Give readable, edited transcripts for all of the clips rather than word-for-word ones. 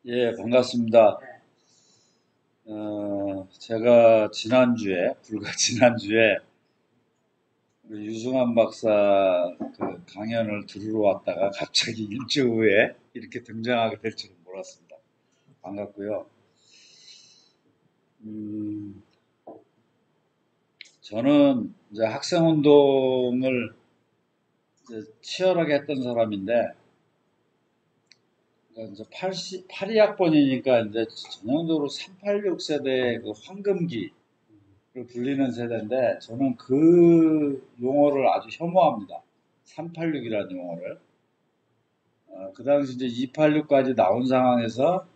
예, 반갑습니다. 제가 불과 지난주에 그 유승환 박사 그 강연을 들으러 왔다가 갑자기 일주 후에 이렇게 등장하게 될 줄은 몰랐습니다. 반갑고요. 음, 저는 이제 학생 운동을 이제 치열하게 했던 사람인데, 그러니까 이제 82학번이니까 이제 전형적으로 386 세대의 그 황금기, 불리는 세대인데 저는 그 용어를 아주 혐오합니다. 386이라는 용어를. 그 당시 이제 286까지 나온 상황에서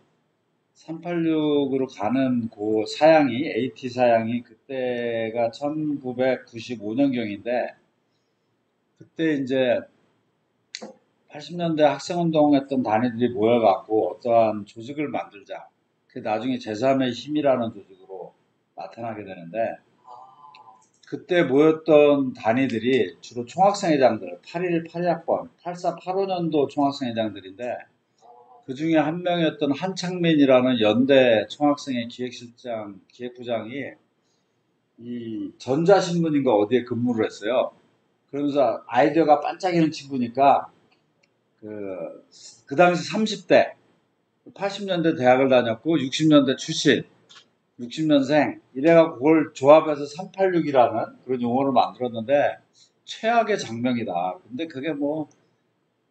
386으로 가는 그 사양이, AT 사양이 그때가 1995년경인데, 그때 이제 80년대 학생운동했던 단위들이 모여갖고 어떠한 조직을 만들자. 그게 나중에 제3의 힘이라는 조직으로 나타나게 되는데, 그때 모였던 단위들이 주로 총학생회장들, 81, 82학번, 84, 85년도 총학생회장들인데, 그 중에 한 명이었던 한창민이라는 연대 총학생회 기획부장이 이 전자신문인가 어디에 근무를 했어요. 그러면서 아이디어가 반짝이는 친구니까, 그 당시 30대, 80년대 대학을 다녔고, 60년대 출신, 60년생 이래갖고 그걸 조합해서 386이라는 그런 용어를 만들었는데 최악의 장명이다. 근데 그게 뭐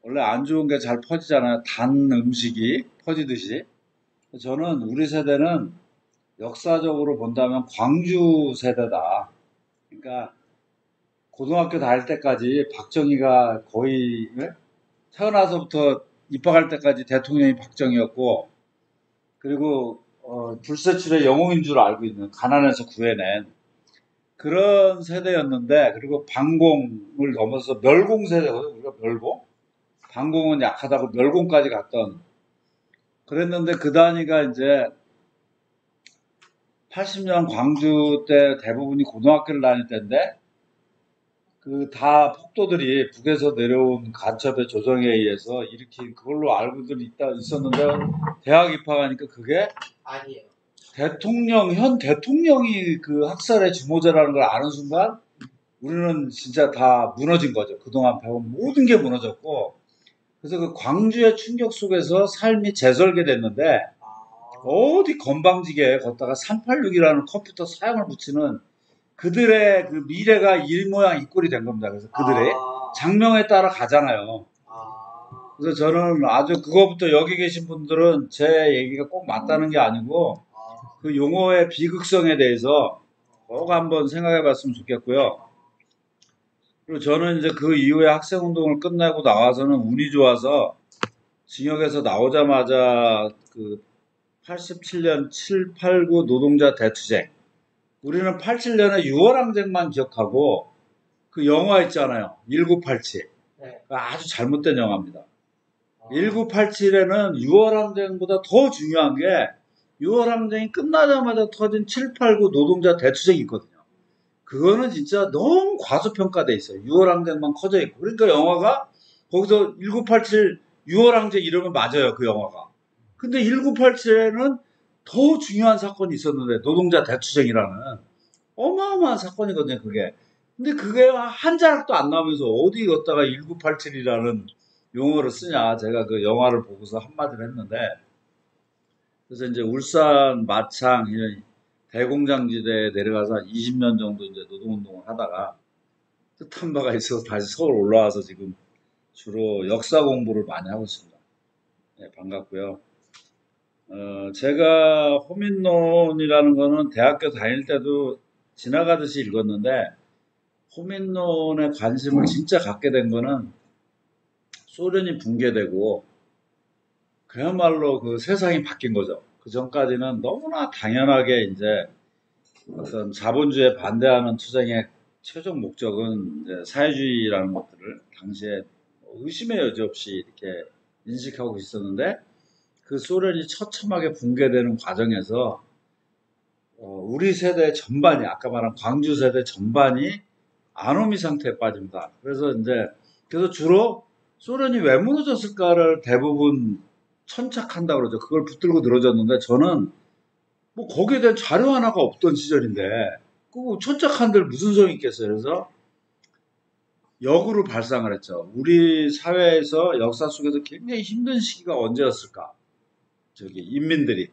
원래 안 좋은 게 잘 퍼지잖아요. 단 음식이 퍼지듯이. 저는 우리 세대는 역사적으로 본다면 광주 세대다. 그러니까 고등학교 다닐 때까지 박정희가 거의 태어나서부터 입학할 때까지 대통령이 박정희였고, 그리고 불세출의 영웅인 줄 알고 있는, 가난해서 구해낸 그런 세대였는데, 그리고 반공을 넘어서 멸공 세대거든요. 우리가 멸공, 반공은 약하다고 멸공까지 갔던, 그랬는데 그 단위가 이제 80년 광주 때 대부분이 고등학교를 다닐 때인데, 그 다 폭도들이 북에서 내려온 간첩의 조정에 의해서 일으킨 그걸로 알고들 있었는데, 대학 입학하니까 그게 아니에요. 현 대통령이 그 학살의 주모자라는 걸 아는 순간 우리는 진짜 다 무너진 거죠. 그동안 배운 모든 게 무너졌고, 그래서 그 광주의 충격 속에서 삶이 재설계됐는데, 어디 건방지게 걷다가 386이라는 컴퓨터 사양을 붙이는 그들의 그 미래가 일 모양 이 꼴이 된 겁니다. 그래서 그들의 장명에 따라 가잖아요. 그래서 저는 아주 그거부터 여기 계신 분들은 제 얘기가 꼭 맞다는 게 아니고 그 용어의 비극성에 대해서 꼭 한번 생각해 봤으면 좋겠고요. 그리고 저는 이제 그 이후에 학생운동을 끝내고 나와서는 운이 좋아서 징역에서 나오자마자 그 87년 7, 8, 9 노동자 대투쟁. 우리는 87년에 6월 항쟁만 기억하고 그 영화 있잖아요. 1987. 네. 아주 잘못된 영화입니다. 1987에는 6월 항쟁보다 더 중요한 게 6월 항쟁이 끝나자마자 터진 7, 8, 9 노동자 대투쟁이 있거든요. 그거는 진짜 너무 과소평가돼 있어요. 6월 항쟁만 커져 있고. 그러니까 영화가 거기서 1987 6월 항쟁 이러면 맞아요. 그 영화가. 근데 1987에는 더 중요한 사건이 있었는데, 노동자 대투쟁이라는 어마어마한 사건이거든요. 그게. 근데 그게 한 자락도 안 나오면서 어디 걷다가 1987이라는 용어를 쓰냐. 제가 그 영화를 보고서 한마디를 했는데, 그래서 이제 울산 마창 이런 대공장지대에 내려가서 한 20년 정도 이제 노동운동을 하다가 뜻한 바가 있어서 다시 서울 올라와서 지금 주로 역사 공부를 많이 하고 있습니다. 네, 반갑고요. 제가 호민론이라는 거는 대학교 다닐 때도 지나가듯이 읽었는데, 호민론에 관심을 진짜 갖게 된 거는 소련이 붕괴되고 그야말로 그 세상이 바뀐 거죠. 그 전까지는 너무나 당연하게 이제 어떤 자본주의에 반대하는 투쟁의 최종 목적은 이제 사회주의라는 것들을 당시에 의심의 여지 없이 이렇게 인식하고 있었는데, 그 소련이 처참하게 붕괴되는 과정에서 우리 세대 전반이, 아까 말한 광주 세대 전반이 아노미 상태에 빠집니다. 그래서 주로 소련이 왜 무너졌을까를 대부분 천착한다 그러죠. 그걸 붙들고 늘어졌는데 저는 뭐 거기에 대한 자료 하나가 없던 시절인데 그 천착한들 무슨 소용이 있겠어요. 그래서 역으로 발상을 했죠. 우리 사회에서 역사 속에서 굉장히 힘든 시기가 언제였을까? 저기 인민들이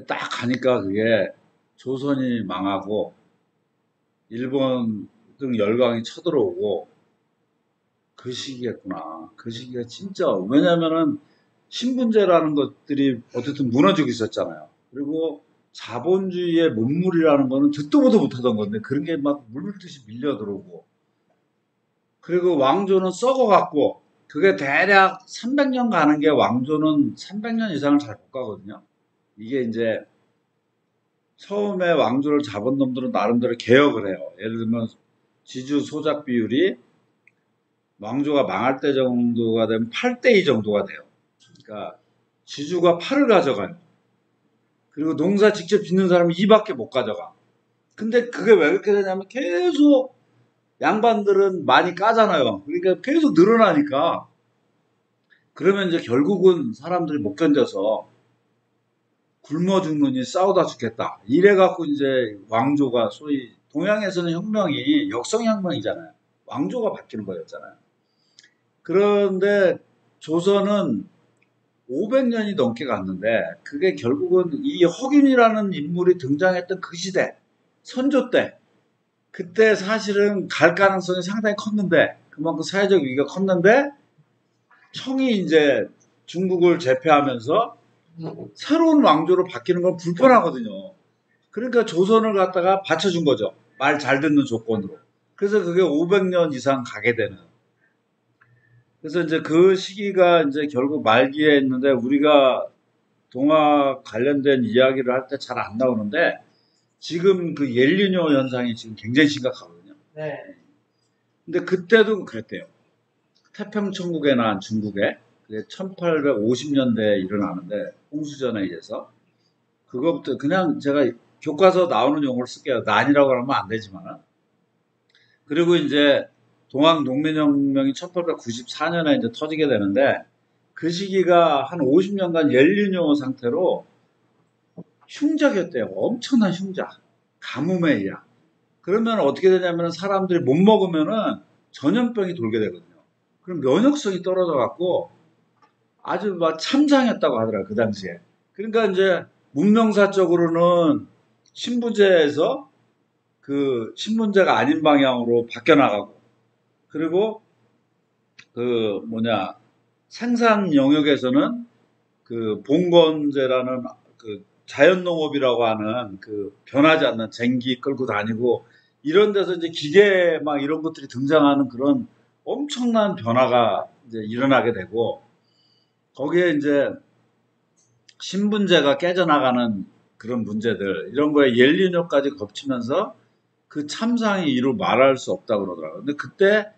딱 가니까 그게 조선이 망하고 일본 등 열강이 쳐들어오고 그 시기였구나. 그 시기가 진짜 왜냐면은 신분제라는 것들이 어쨌든 무너지고 있었잖아요. 그리고 자본주의의 문물이라는 거는 듣도 보도 못하던 건데 그런 게 막 물밀듯이 밀려 들어오고 그리고 왕조는 썩어갖고 그게 대략 300년 가는 게 왕조는 300년 이상을 잘 못 가거든요. 이게 이제 처음에 왕조를 잡은 놈들은 나름대로 개혁을 해요. 예를 들면 지주 소작 비율이 왕조가 망할 때 정도가 되면 8대2 정도가 돼요. 그러니까 지주가 8을 가져가요. 그리고 농사 직접 짓는 사람은 2밖에 못 가져가. 근데 그게 왜 그렇게 되냐면 계속 양반들은 많이 까잖아요. 그러니까 계속 늘어나니까 그러면 이제 결국은 사람들이 못 견뎌서 굶어 죽느니 싸우다 죽겠다. 이래갖고 이제 왕조가 소위 동양에서는 혁명이 역성혁명이잖아요. 왕조가 바뀌는 거였잖아요. 그런데 조선은 500년이 넘게 갔는데 그게 결국은 이 허균이라는 인물이 등장했던 그 시대, 선조 때 그때 사실은 갈 가능성이 상당히 컸는데 그만큼 사회적 위기가 컸는데 청이 이제 중국을 제패하면서 새로운 왕조로 바뀌는 건 불편하거든요. 그러니까 조선을 갖다가 받쳐준 거죠. 말 잘 듣는 조건으로. 그래서 그게 500년 이상 가게 되는. 그래서 이제 그 시기가 이제 결국 말기에 있는데 우리가 동화 관련된 이야기를 할 때 잘 안 나오는데 지금 그 엘니뇨 현상이 지금 굉장히 심각하거든요. 네. 근데 그때도 그랬대요. 태평천국에 난 중국에 그게 1850년대에 일어나는데 홍수전에 의해서 그거부터 그냥 제가 교과서 나오는 용어를 쓸게요. 난이라고 하면 안 되지만은. 그리고 이제 동학 농민혁명이 1894년에 이제 터지게 되는데 그 시기가 한 50년간 엘니뇨 상태로 흉작이었대요. 엄청난 흉작. 가뭄에 의한. 그러면 어떻게 되냐면 사람들이 못 먹으면은 전염병이 돌게 되거든요. 그럼 면역성이 떨어져 갖고 아주 막 참상했다고 하더라고요. 그 당시에. 그러니까 이제 문명사적으로는 신분제에서 그 신분제가 아닌 방향으로 바뀌어 나가고 그리고 그 뭐냐 생산 영역에서는 그 봉건제라는 그 자연농업이라고 하는 그 변하지 않는 쟁기 끌고 다니고 이런 데서 이제 기계 막 이런 것들이 등장하는 그런 엄청난 변화가 이제 일어나게 되고 거기에 이제 신분제가 깨져나가는 그런 문제들 이런 거에 엘니뇨까지 겹치면서 그 참상이 이루 말할 수 없다고 그러더라고요. 근데 그때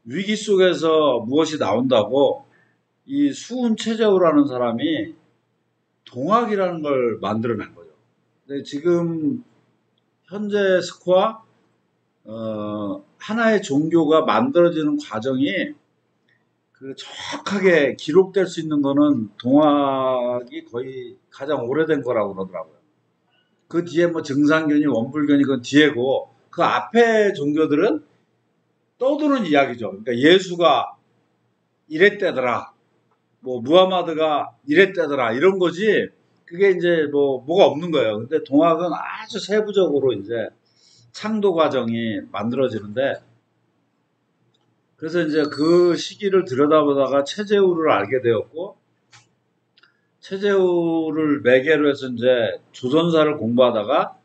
위기 속에서 무엇이 나온다고 이 수훈 최재우라는 사람이 동학이라는 걸 만들어낸 거죠. 근데 지금 현재 스코어 하나의 종교가 만들어지는 과정이 그 정확하게 기록될 수 있는 거는 동학이 거의 가장 오래된 거라고 그러더라고요. 그 뒤에 뭐 증상견이 원불견이 그건 뒤에고 그 앞에 종교들은 떠도는 이야기죠. 그러니까 예수가 이랬대더라. 뭐 무하마드가 이랬대더라. 이런 거지. 그게 이제 뭐가 없는 거예요. 근데 동학은 아주 세부적으로 이제 창도 과정이 만들어지는데 그래서 이제 그 시기를 들여다보다가 최재우를 알게 되었고 최재우를 매개로 해서 이제 조선사를 공부하다가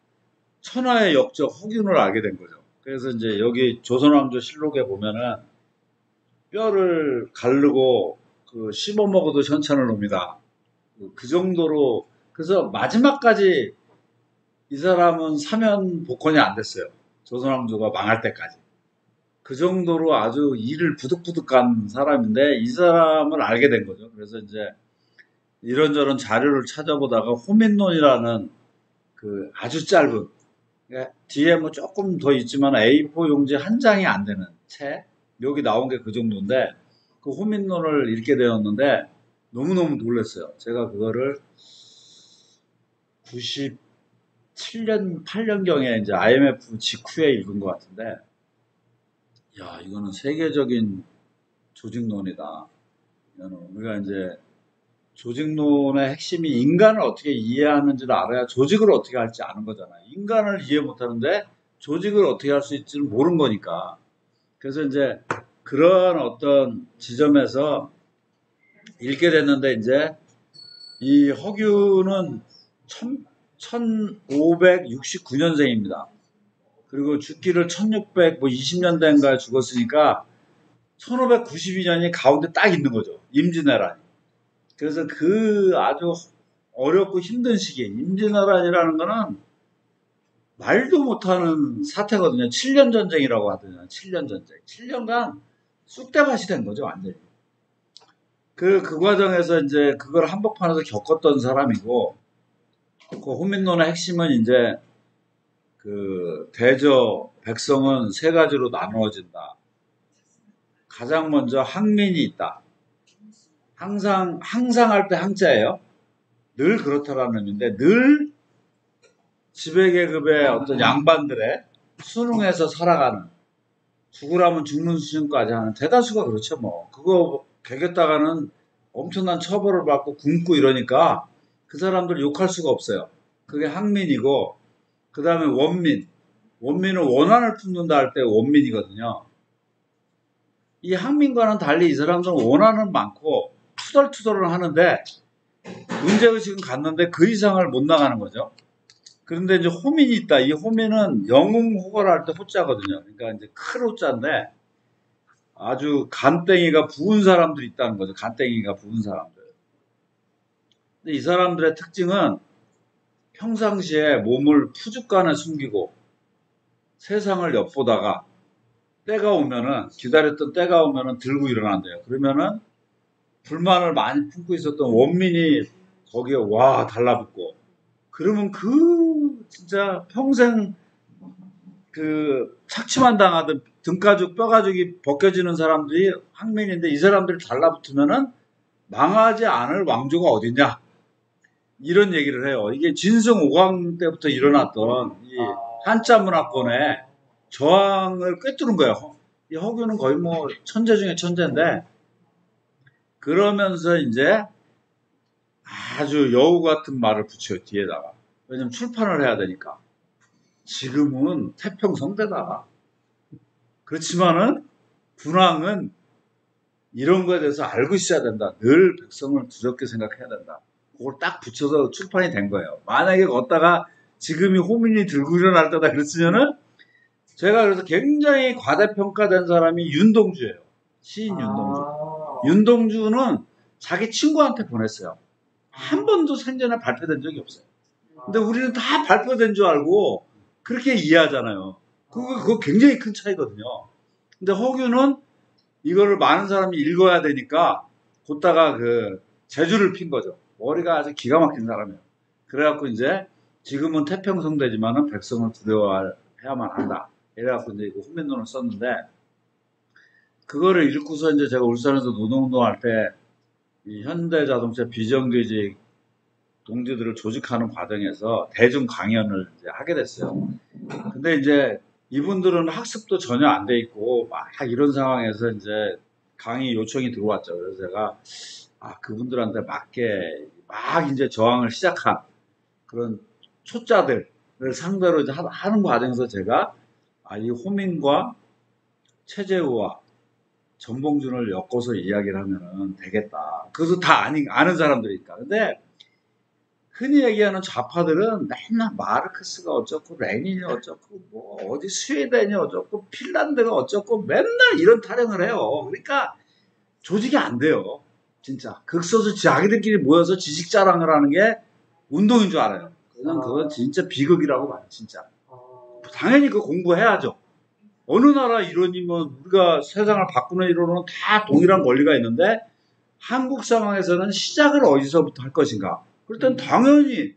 천하의 역적 허균을 알게 된 거죠. 그래서 이제 여기 조선왕조 실록에 보면은 뼈를 가르고 그 씹어 먹어도 현찮을 놈이다. 그 정도로 그래서 마지막까지 이 사람은 사면 복권이 안 됐어요. 조선왕조가 망할 때까지. 그 정도로 아주 일을 부득부득 간 사람인데 이 사람을 알게 된 거죠. 그래서 이제 이런저런 자료를 찾아보다가 호민론이라는 그 아주 짧은 그러니까 뒤에 뭐 조금 더 있지만 A4 용지 한 장이 안 되는 책 여기 나온 게 그 정도인데 그 호민론을 읽게 되었는데 너무너무 놀랐어요. 제가 그거를 97년, 8년경에 이제 IMF 직후에 읽은 것 같은데, 야, 이거는 세계적인 조직론이다. 이거는 우리가 이제 조직론의 핵심이 인간을 어떻게 이해하는지를 알아야 조직을 어떻게 할지 아는 거잖아요. 인간을 이해 못하는데 조직을 어떻게 할 수 있지는 모르는 거니까. 그래서 이제 그런 어떤 지점에서 읽게 됐는데, 이제 이 허균은 1569년생입니다. 그리고 죽기를 1620년대인가에 죽었으니까 1592년이 가운데 딱 있는 거죠. 임진왜란이. 그래서 그 아주 어렵고 힘든 시기에, 임진왜란이라는 거는 말도 못하는 사태거든요. 7년 전쟁이라고 하더니 7년 전쟁. 7년간 쑥대밭이 된 거죠, 완전히. 그 과정에서 이제 그걸 한복판에서 겪었던 사람이고, 그 호민론의 핵심은 이제 그 대저 백성은 세 가지로 나누어진다. 가장 먼저 항민이 있다. 항상 할 때 항자예요. 늘 그렇다라는 의미인데, 늘 지배계급의 어떤 양반들의 순응해서 살아가는, 죽으라면 죽는 수준까지 하는 대다수가 그렇죠, 뭐. 그거 개겼다가는 엄청난 처벌을 받고 굶고 이러니까 그 사람들 욕할 수가 없어요. 그게 항민이고, 그 다음에 원민. 원민은 원한을 품는다 할 때 원민이거든요. 이 항민과는 달리 이 사람들은 원한은 많고 투덜투덜은 하는데 문제의식은 갔는데 그 이상을 못 나가는 거죠. 그런데 이제 호민이 있다. 이 호민은 영웅호걸 할 때 호자거든요. 그러니까 이제 큰 호자인데 아주 간땡이가 부은 사람들이 있다는 거죠. 간땡이가 부은 사람들. 근데 이 사람들의 특징은 평상시에 몸을 푸죽간에 숨기고 세상을 엿보다가 때가 오면은, 기다렸던 때가 오면은 들고 일어난대요. 그러면은 불만을 많이 품고 있었던 원민이 거기에 와 달라붙고, 그러면 그 진짜 평생 그 착취만 당하던 등가죽 뼈가죽이 벗겨지는 사람들이 항민인데, 이 사람들이 달라붙으면은 망하지 않을 왕조가 어딨냐, 이런 얘기를 해요. 이게 진성 5강 때부터 일어났던 이 한자 문화권의 저항을 꿰뚫은 거예요. 이 허균은 거의 뭐 천재 중에 천재인데, 그러면서 이제 아주 여우 같은 말을 붙여요, 뒤에다가. 왜냐면 출판을 해야 되니까. 지금은 태평성대다. 그렇지만은 군왕은 이런 거에 대해서 알고 있어야 된다. 늘 백성을 두렵게 생각해야 된다. 그걸 딱 붙여서 출판이 된 거예요. 만약에 걷다가 지금이 호민이 들고 일어날 때다 그랬으면은, 제가 그래서 굉장히 과대평가된 사람이 윤동주예요. 시인 윤동주. 윤동주는 자기 친구한테 보냈어요. 한 번도 생전에 발표된 적이 없어요. 근데 우리는 다 발표된 줄 알고 그렇게 이해하잖아요. 그거 굉장히 큰 차이거든요. 근데 허균은 이거를 많은 사람이 읽어야 되니까 곧다가 그 재주를 핀 거죠. 머리가 아주 기가 막힌 사람이에요. 그래갖고 이제 지금은 태평성대지만은 백성을 두려워해야만 한다. 이래갖고 이제 이거 호민론을 썼는데, 그거를 읽고서 이제 제가 울산에서 노동운동할 때 이 현대자동차 비정규직 동지들을 조직하는 과정에서 대중 강연을 이제 하게 됐어요. 근데 이제 이분들은 학습도 전혀 안 돼 있고 막 이런 상황에서 이제 강의 요청이 들어왔죠. 그래서 제가 그분들한테 맞게 막 이제 저항을 시작한 그런 초짜들을 상대로 이제 하는 과정에서 제가 이 호민과 최재우와 전봉준을 엮어서 이야기를 하면은 되겠다. 그것도 다 아는 사람들이니까. 근데 흔히 얘기하는 좌파들은 맨날 마르크스가 어쩌고, 레닌이 어쩌고, 뭐 어디 스웨덴이 어쩌고, 핀란드가 어쩌고, 맨날 이런 타령을 해요. 그러니까 조직이 안 돼요. 진짜. 극소수 자기들끼리 모여서 지식 자랑을 하는 게 운동인 줄 알아요. 그건 진짜 비극이라고 봐요. 진짜. 당연히 그 공부해야죠. 어느 나라 이론이면 우리가 세상을 바꾸는 이론은 다 동일한 원리가 있는데, 한국 상황에서는 시작을 어디서부터 할 것인가. 그럴 땐 당연히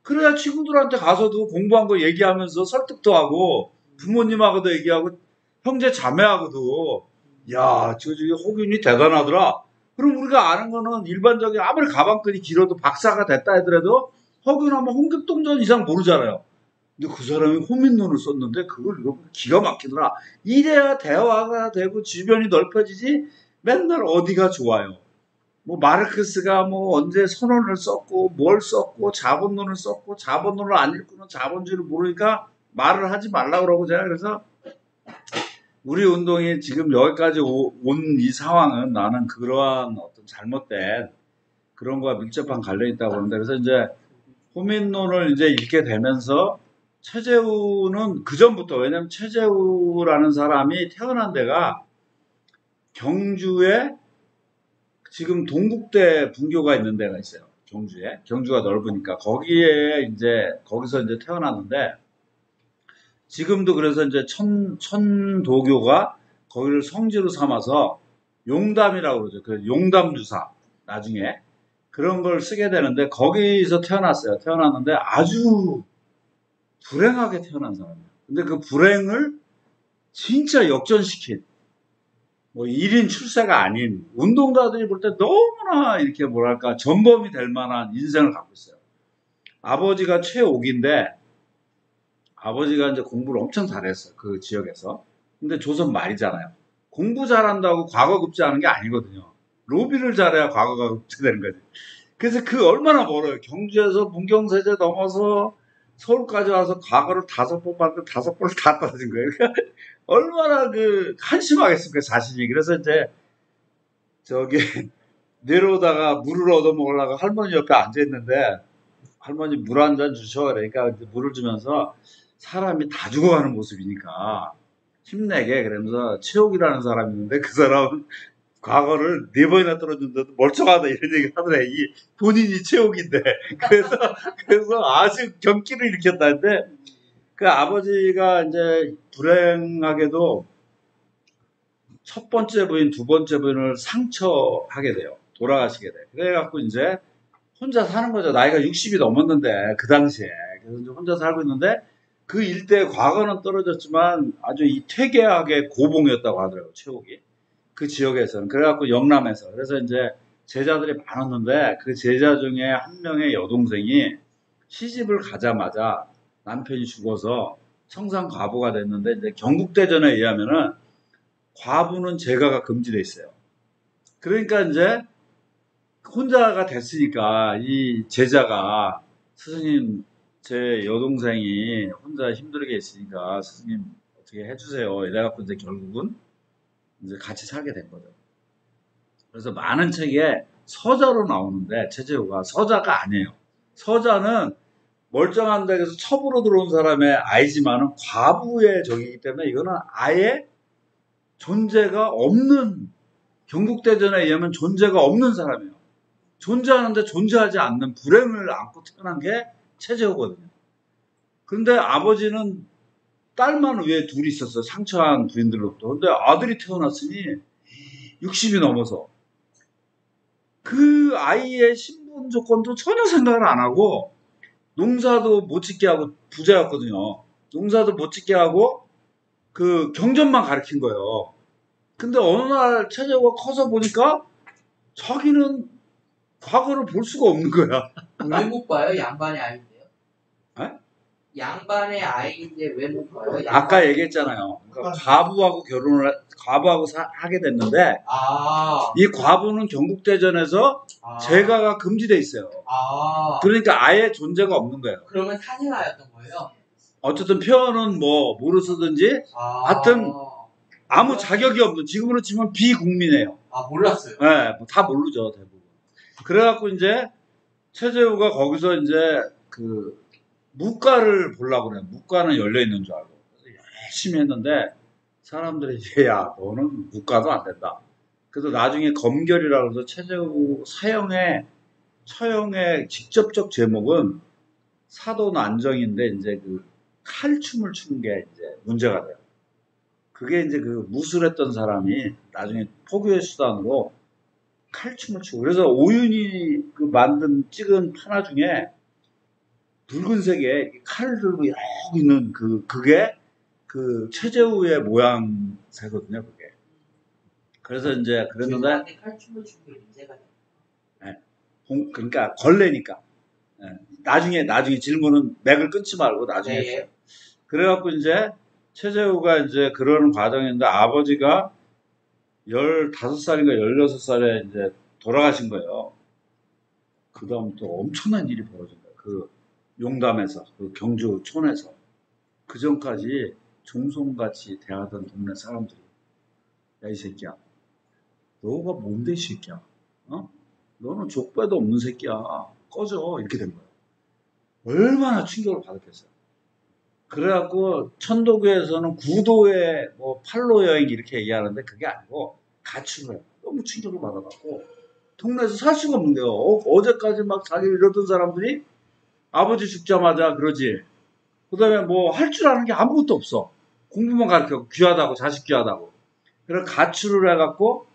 그래야 친구들한테 가서도 공부한 거 얘기하면서 설득도 하고, 부모님하고도 얘기하고, 형제 자매하고도 야 저기 호균이 대단하더라, 그럼 우리가 아는 거는 일반적인 아무리 가방끈이 길어도 박사가 됐다 하더라도 허균하면 홍길동전 이상 모르잖아요. 근데 그 사람이 호민론을 썼는데 그걸 기가 막히더라. 이래야 대화가 되고 주변이 넓혀지지 맨날 어디가 좋아요. 뭐 마르크스가 뭐 언제 선언을 썼고 뭘 썼고 자본론을 썼고 자본론을 안 읽고는 자본주의를 모르니까 말을 하지 말라고 그러고 제가 그래서 우리 운동이 지금 여기까지 온 이 상황은 나는 그러한 어떤 잘못된 그런 거와 밀접한 관련이 있다고 보는데 그래서 이제 호민론을 이제 읽게 되면서 최재우는 그 전부터 왜냐면 최재우라는 사람이 태어난 데가 경주에 지금 동국대 분교가 있는 데가 있어요. 경주에. 경주가 넓으니까 거기에 이제 거기서 이제 태어났는데 지금도 그래서 이제 천도교가 거기를 성지로 삼아서 용담이라고 그러죠. 그 용담주사 나중에 그런 걸 쓰게 되는데 거기서 태어났어요. 태어났는데 아주 불행하게 태어난 사람이에요. 근데 그 불행을 진짜 역전시킨 뭐 1인 출세가 아닌 운동가들이 볼 때 너무나 이렇게 뭐랄까 전범이 될 만한 인생을 갖고 있어요. 아버지가 최옥인데 아버지가 이제 공부를 엄청 잘했어요. 그 지역에서. 근데 조선 말이잖아요. 공부 잘한다고 과거 급제하는 게 아니거든요. 로비를 잘해야 과거가 급제되는 거지. 그래서 그 얼마나 멀어요. 경주에서 문경세제 넘어서 서울까지 와서 과거를 5번 봤는데 5번을 다 떨어진 거예요. 그러니까 얼마나 그 한심하겠습니까 자신이. 그래서 이제 저기 내려오다가 물을 얻어먹으려고 할머니 옆에 앉아있는데 할머니 물 한 잔 주셔. 그러니까 물을 주면서 사람이 다 죽어가는 모습이니까 힘내게 그러면서 최옥이라는 사람이 있는데 그 사람은 과거를 4번이나 떨어졌는데도 멀쩡하다 이런 얘기를 하더래. 이 본인이 최옥인데 그래서 아주 경기를 일으켰다는데 그 아버지가 이제 불행하게도 첫 번째 부인, 두 번째 부인을 상처하게 돼요. 돌아가시게 돼. 그래갖고 이제 혼자 사는 거죠. 나이가 60이 넘었는데 그 당시에 그래서 이제 혼자 살고 있는데 그 일대 과거는 떨어졌지만 아주 이 퇴계하게 고봉이었다고 하더라고요. 최옥이 그 지역에서는 그래갖고 영남에서 그래서 이제 제자들이 많았는데 그 제자 중에 한 명의 여동생이 시집을 가자마자 남편이 죽어서 청산 과부가 됐는데 이제 경국대전에 의하면은 과부는 제가가 금지돼 있어요. 그러니까 이제 혼자가 됐으니까 이 제자가 스승님 제 여동생이 혼자 힘들게 있으니까 스승님 어떻게 해주세요. 이래갖고 이제 결국은 이제 같이 살게 된 거죠. 그래서 많은 책에 서자로 나오는데 최재우가 서자가 아니에요. 서자는 멀쩡한 데에서 첩으로 들어온 사람의 아이지만은 과부의 적이기 때문에 이거는 아예 존재가 없는 경국대전에 의하면 존재가 없는 사람이에요. 존재하는데 존재하지 않는 불행을 안고 태어난 게 최재우거든요. 그런데 아버지는 딸만 왜 둘이 있었어요. 상처한 부인들로부터. 근데 아들이 태어났으니 60이 넘어서 그 아이의 신분 조건도 전혀 생각을 안 하고 농사도 못 짓게 하고 부자였거든요. 농사도 못 짓게 하고 그 경전만 가르친 거예요. 근데 어느 날 최재우가 커서 보니까 자기는 과거를 볼 수가 없는 거야. 왜 못 봐요? 양반의 아이인데요. 에? 양반의 아이인데 왜 못 봐요? 아까 얘기했잖아요. 그러니까 과부하고 과부하고 하게 됐는데 이 과부는 경국대전에서 제가가 금지돼 있어요. 그러니까 아예 존재가 없는 거예요. 그러면 사생아였던 거예요? 어쨌든 표현은 뭐 뭐로 쓰든지 하여튼 아무 자격이 없는 지금으로 치면 비국민이에요. 몰랐어요. 네, 다 모르죠 대부분. 그래갖고 이제 최재우가 거기서 이제 그 무과를 보려고 그래요. 무과는 열려 있는 줄 알고 열심히 했는데 사람들이 이제 야 너는 무과도 안 된다. 그래서 나중에 검결이라고 해서 최재우 처형의 직접적 제목은 사도 난정인데 이제 그 칼춤을 추는 게 이제 문제가 돼요. 그게 이제 그 무술했던 사람이 나중에 포교의 수단으로 칼춤을 추고 그래서 오윤이 그 찍은 판화 중에 붉은색에 칼을 들고 이러고 있는 그게 그 최재우의 모양새거든요. 그게 그래서 이제 그랬는데 죄수한테 칼춤을 추는 게 문제가 돼요. 그러니까 걸레니까. 예. 나중에 질문은 맥을 끊지 말고 나중에 네. 해주세요. 그래갖고 이제 최재우가 이제 그러는 과정인데 아버지가 15살인가 16살에 이제 돌아가신 거예요. 그 다음부터 엄청난 일이 벌어진 거예요. 그 용담에서, 그 경주촌에서. 그 전까지 종손같이 대하던 동네 사람들이, 야, 이 새끼야. 너가 뭔데, 이 새끼야. 어? 너는 족배도 없는 새끼야. 꺼져. 이렇게 된 거예요. 얼마나 충격을 받았겠어요. 그래갖고 천도교에서는 구도의 뭐 팔로 여행 이렇게 얘기하는데 그게 아니고 가출을 해요. 너무 충격을 받아갖고 동네에서 살 수가 없는데요. 어제까지 막 자기 이러던 사람들이 아버지 죽자마자 그러지. 그 다음에 뭐 할 줄 아는 게 아무것도 없어. 공부만 가르쳐. 귀하다고, 자식 귀하다고. 그래서 가출을 해갖고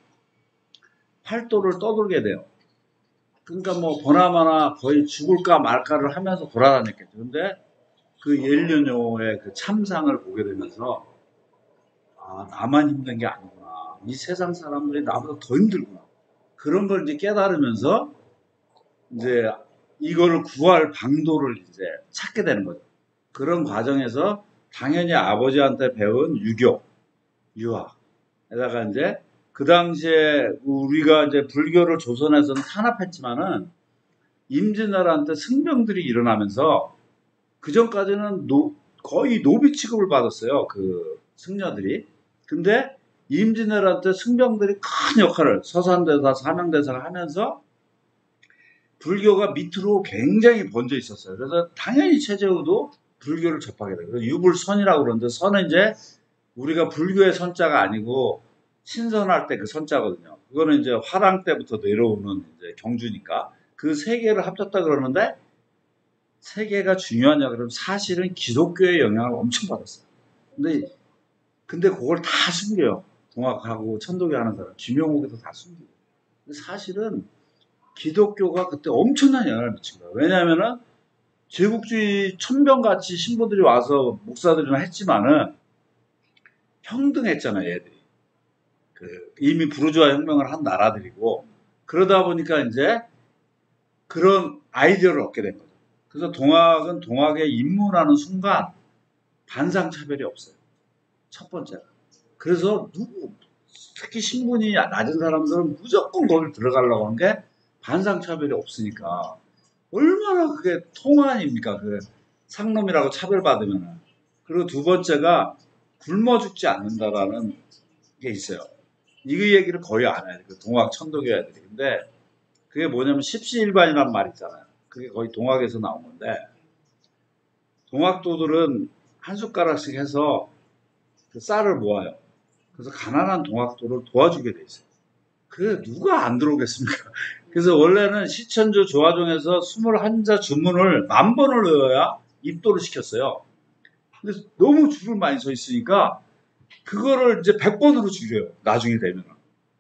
팔도를 떠돌게 돼요. 그러니까 뭐 보나마나 거의 죽을까 말까를 하면서 돌아다녔겠죠. 근데 그 옐류뇨의 그 참상을 보게 되면서 아, 나만 힘든 게 아니구나. 이 세상 사람들이 나보다 더 힘들구나. 그런 걸 이제 깨달으면서 이제 이거를 구할 방도를 이제 찾게 되는 거죠. 그런 과정에서 당연히 아버지한테 배운 유교, 유학에다가 이제 그 당시에 우리가 이제 불교를 조선에서는 탄압했지만은 임진왜란때 승병들이 일어나면서 그 전까지는 거의 노비 취급을 받았어요. 그 승려들이. 근데 임진왜란 때 승병들이 큰 역할을 서산대사, 사명대사를 하면서 불교가 밑으로 굉장히 번져 있었어요. 그래서 당연히 최재우도 불교를 접하게 돼요. 그래서 유불선이라고 그러는데 선은 이제 우리가 불교의 선자가 아니고 신선할 때 그 선자거든요. 그거는 이제 화랑 때부터 내려오는 이제 경주니까 그 세 개를 합쳤다 그러는데 세 개가 중요하냐 그러면 사실은 기독교의 영향을 엄청 받았어요. 근데 그걸 다 숨겨요. 동학하고 천도교 하는 사람, 김용옥에도 다 숨기고. 근데 사실은 기독교가 그때 엄청난 영향을 미친 거예요. 왜냐하면은 제국주의 천병같이 신부들이 와서 목사들이나 했지만은 평등했잖아요, 얘들이. 이미 부르주아 혁명을 한 나라들이고 그러다 보니까 이제 그런 아이디어를 얻게 된 거죠. 그래서 동학은 동학에 입문하는 순간 반상차별이 없어요. 첫 번째가. 그래서 특히 신분이 낮은 사람들은 무조건 거길 들어가려고 하는 게 반상차별이 없으니까 얼마나 그게 통한입니까? 그 상놈이라고 차별받으면은. 그리고 두 번째가 굶어 죽지 않는다라는 게 있어요. 이 얘기를 거의 안 해요. 그 동학 천도교 애들이. 근데 그게 뭐냐면 십시일반이란 말 있잖아요. 그게 거의 동학에서 나온 건데 동학도들은 한 숟가락씩 해서 그 쌀을 모아요. 그래서 가난한 동학도를 도와주게 돼 있어요. 그래 누가 안 들어오겠습니까? 그래서 원래는 시천주 조화종에서 21자 주문을 10,000번을 외워야 입도를 시켰어요. 근데 너무 줄을 많이 서 있으니까 그거를 이제 100번으로 줄여요. 나중에 되면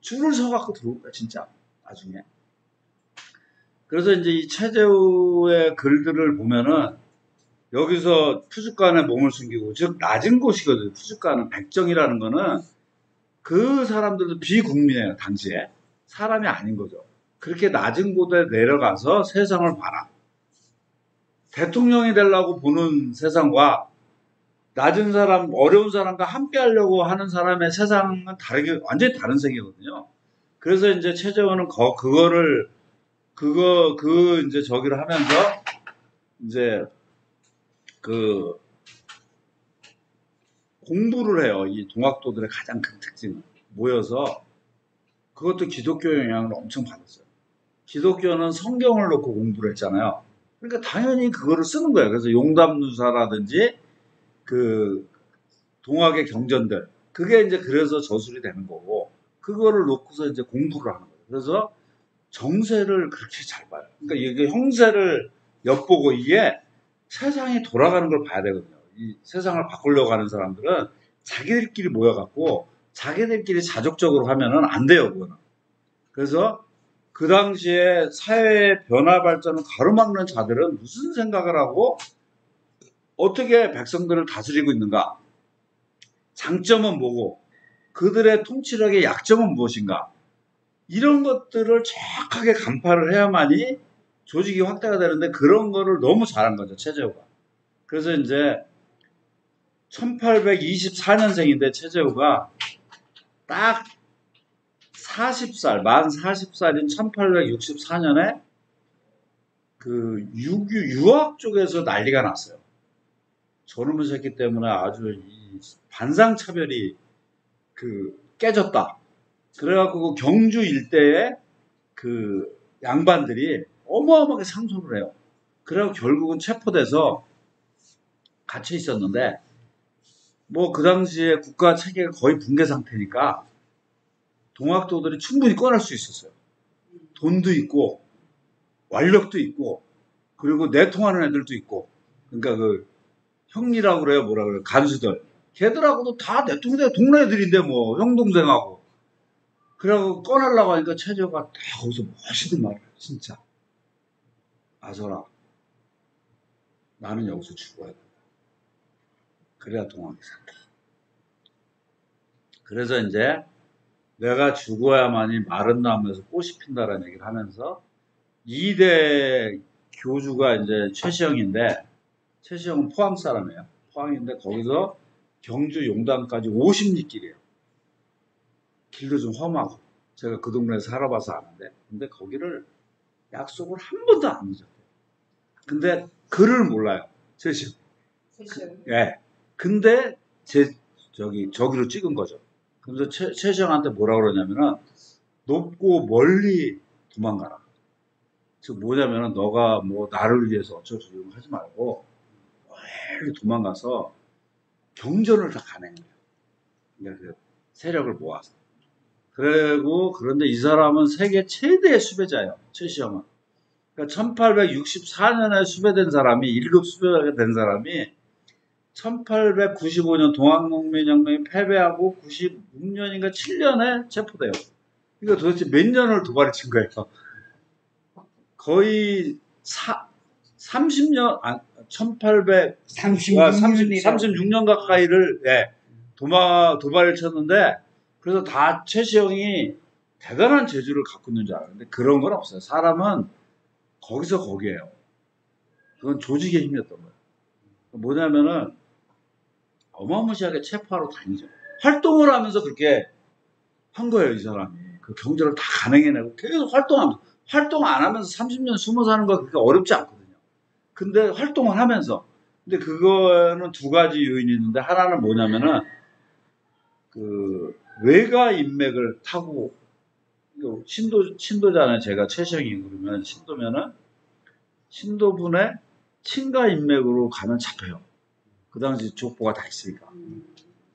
줄을 서갖고 들어올 거야 진짜 나중에. 그래서 이제 이 최재우의 글들을 보면은 여기서 푸주간에 몸을 숨기고 즉 낮은 곳이거든요. 푸주간은 백정이라는 거는 그 사람들도 비국민이에요. 당시에 사람이 아닌 거죠. 그렇게 낮은 곳에 내려가서 세상을 봐라. 대통령이 되려고 보는 세상과 낮은 사람, 어려운 사람과 함께 하려고 하는 사람의 세상은 다르게, 완전히 다른 세계거든요. 그래서 이제 최재원은 이제 저기를 하면서 이제 공부를 해요. 이 동학도들의 가장 큰 특징은. 모여서 그것도 기독교 영향을 엄청 받았어요. 기독교는 성경을 놓고 공부를 했잖아요. 그러니까 당연히 그거를 쓰는 거예요. 그래서 용담누사라든지 그 동학의 경전들 그게 이제 그래서 저술이 되는 거고 그거를 놓고서 이제 공부를 하는 거예요. 그래서 정세를 그렇게 잘 봐요. 그러니까 이게 형세를 엿보고 이게 세상이 돌아가는 걸 봐야 되거든요. 이 세상을 바꾸려고 하는 사람들은 자기들끼리 모여갖고 자기들끼리 자족적으로 하면은 안 돼요, 그거는. 그래서 그 당시에 사회의 변화 발전을 가로막는 자들은 무슨 생각을 하고 어떻게 백성들을 다스리고 있는가? 장점은 뭐고 그들의 통치력의 약점은 무엇인가? 이런 것들을 정확하게 간파를 해야만이 조직이 확대가 되는데 그런 거를 너무 잘한 거죠, 최재우가. 그래서 이제 1824년생인데 최재우가 딱 40살, 만 40살인 1864년에 그 유학 쪽에서 난리가 났어요. 저놈의 새끼 때문에 아주 이 반상차별이 깨졌다. 그래갖고 그 경주 일대에 그 양반들이 어마어마하게 상소를 해요. 그래갖고 결국은 체포돼서 갇혀 있었는데 뭐 그 당시에 국가 체계가 거의 붕괴 상태니까 동학도들이 충분히 꺼낼 수 있었어요. 돈도 있고 완력도 있고 그리고 내통하는 애들도 있고 그러니까 그 형리라고 그래요, 뭐라 그래요, 간수들. 걔들하고도 다 내통돼 동네 애들인데 뭐 형 동생하고. 그래갖고 꺼내려고 하니까 최저가 다 거기서 멋있는 말을 해요, 진짜. 아서라, 나는 여기서 죽어야 된다. 그래야 동학이 산다. 그래서 이제 내가 죽어야만이 마른 나무에서 꽃이 핀다라는 얘기를 하면서 2대 교주가 이제 최시영인데 최시영은 포항 사람이에요. 포항인데 거기서 경주 용담까지 50리 길이에요. 길도 좀 험하고 제가 그 동네에서 살아봐서 아는데 근데 거기를 약속을 한 번도 안 잊었대요. 근데 글을 몰라요. 최시영. 예. 근데 저기로 찍은 거죠. 그래서 최시영한테 뭐라 그러냐면은 높고 멀리 도망가라. 즉 뭐냐면은 너가 뭐 나를 위해서 어쩌고저쩌고 하지 말고 멀리 도망가서 경전을 다 가는 거예요. 그러니까 세력을 모아서. 그런데 이 사람은 세계 최대의 수배자예요. 최시영은. 그러니까 1864년에 수배된 사람이 1급 수배가 된 사람이 1895년 동학농민혁명이 패배하고 96년인가 7년에 체포돼요. 그러니까 도대체 몇 년을 도발을 친 거예요. 거의 30년, 36년 가까이를 도발을 쳤는데 그래서 다 최시영이 대단한 재주를 갖고 있는 줄 알았는데 그런 건 없어요. 사람은 거기서 거기에요. 그건 조직의 힘이었던 거예요. 뭐냐면은 어마무시하게 체포하러 다니죠. 활동을 하면서 그렇게 한 거예요, 이 사람이. 그 경제를 다 가능해내고 계속 활동하면서. 활동 안 하면서 30년 숨어 사는 거 그렇게 어렵지 않거든요. 근데 활동을 하면서. 근데 그거는 두 가지 요인이 있는데 하나는 뭐냐면은 그 외가 인맥을 타고 신도잖아요. 제가 최시영이 그러면 신도면은 신도분의 친가 인맥으로 가면 잡혀요. 그 당시 족보가 다 있으니까.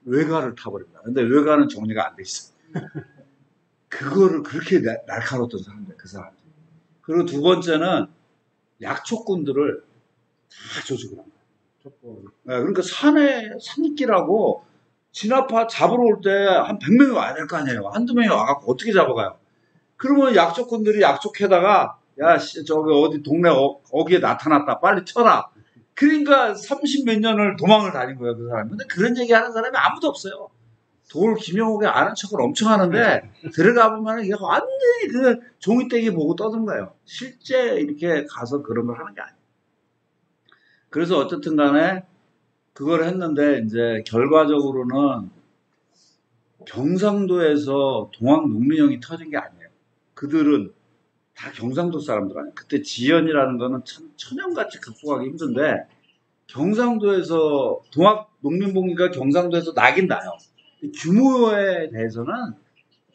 외가를 타버립니다. 근데 외가는 정리가 안 돼 있어. 그거를 그렇게 날카로웠던 사람들, 그 사람들. 그리고 두 번째는 약초꾼들을 다 조직을 한 거예요. 그러니까 산이끼라고 진압파 잡으러 올 때 한 100명이 와야 될 거 아니에요. 한두 명이 와갖고 어떻게 잡아가요? 그러면 약초꾼들이 약초캐다가 야, 저기 어디 동네 어귀에 나타났다. 빨리 쳐라. 그러니까 30 몇 년을 도망을 다닌 거예요, 그 사람이. 근데 그런 얘기 하는 사람이 아무도 없어요. 돌 김영옥이 아는 척을 엄청 하는데 들어가 보면 이게 완전히 그 종이떼기 보고 떠든 거예요. 실제 이렇게 가서 그런 걸 하는 게 아니에요. 그래서 어쨌든 간에 그걸 했는데 이제 결과적으로는 경상도에서 동학농민형이 터진 게 아니에요. 그들은 다 경상도 사람들 아니에요. 그때 지연이라는 거는 참 천연같이 극복하기 힘든데 경상도에서 동학농민봉기가 경상도에서 나긴 나요. 규모에 대해서는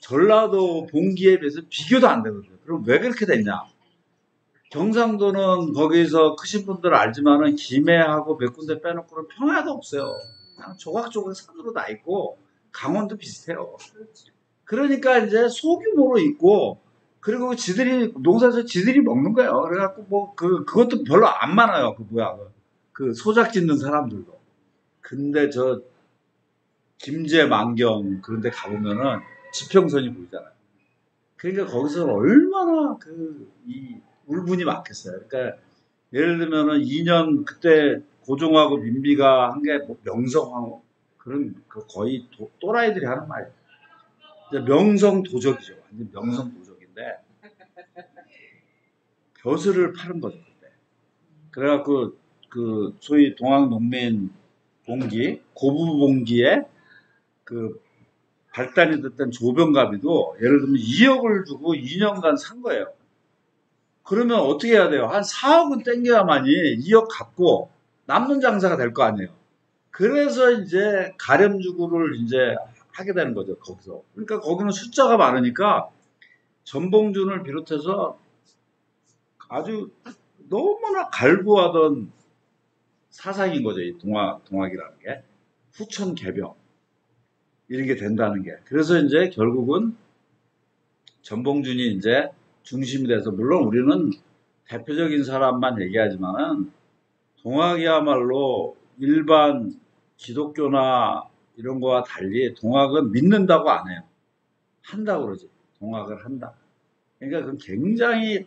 전라도 봉기에 비해서 비교도 안 되거든요. 그럼 왜 그렇게 됐냐? 경상도는 거기서 크신 분들 알지만은 김해하고 몇 군데 빼놓고는 평야도 없어요. 그냥 조각조각 산으로 다 있고 강원도 비슷해요. 그러니까 이제 소규모로 있고 그리고 지들이 농사에서 지들이 먹는 거예요. 그래갖고 뭐 그것도 별로 안 많아요. 그 소작 짓는 사람들도. 근데 저 김제 만경 그런 데 가보면은 지평선이 보이잖아요. 그러니까 거기서 얼마나 이 울분이 많겠어요. 그러니까 예를 들면은 2년 그때 고종하고 민비가 한 게 뭐 명성황후 그런 거의 또라이들이 하는 말이에요. 이제 명성도적이죠. 완전 명성도적인데 벼슬을 파는 거죠 그때. 그래갖고 그 소위 동학농민 봉기, 고부봉기에 그 발단이 됐던 조병갑이도 예를 들면 2억을 주고 2년간 산 거예요. 그러면 어떻게 해야 돼요? 한 4억은 땡겨야만이 2억 갚고 남는 장사가 될 거 아니에요. 그래서 이제 가렴주구를 이제 하게 되는 거죠, 거기서. 그러니까 거기는 숫자가 많으니까 전봉준을 비롯해서 아주 너무나 갈구하던 사상인 거죠, 이 동학이라는 게. 후천 개병. 이런 게 된다는 게. 그래서 이제 결국은 전봉준이 이제 중심이 돼서, 물론 우리는 대표적인 사람만 얘기하지만은 동학이야말로 일반 기독교나 이런 거와 달리 동학은 믿는다고 안 해요. 한다고 그러지. 동학을 한다. 그러니까 그건 굉장히,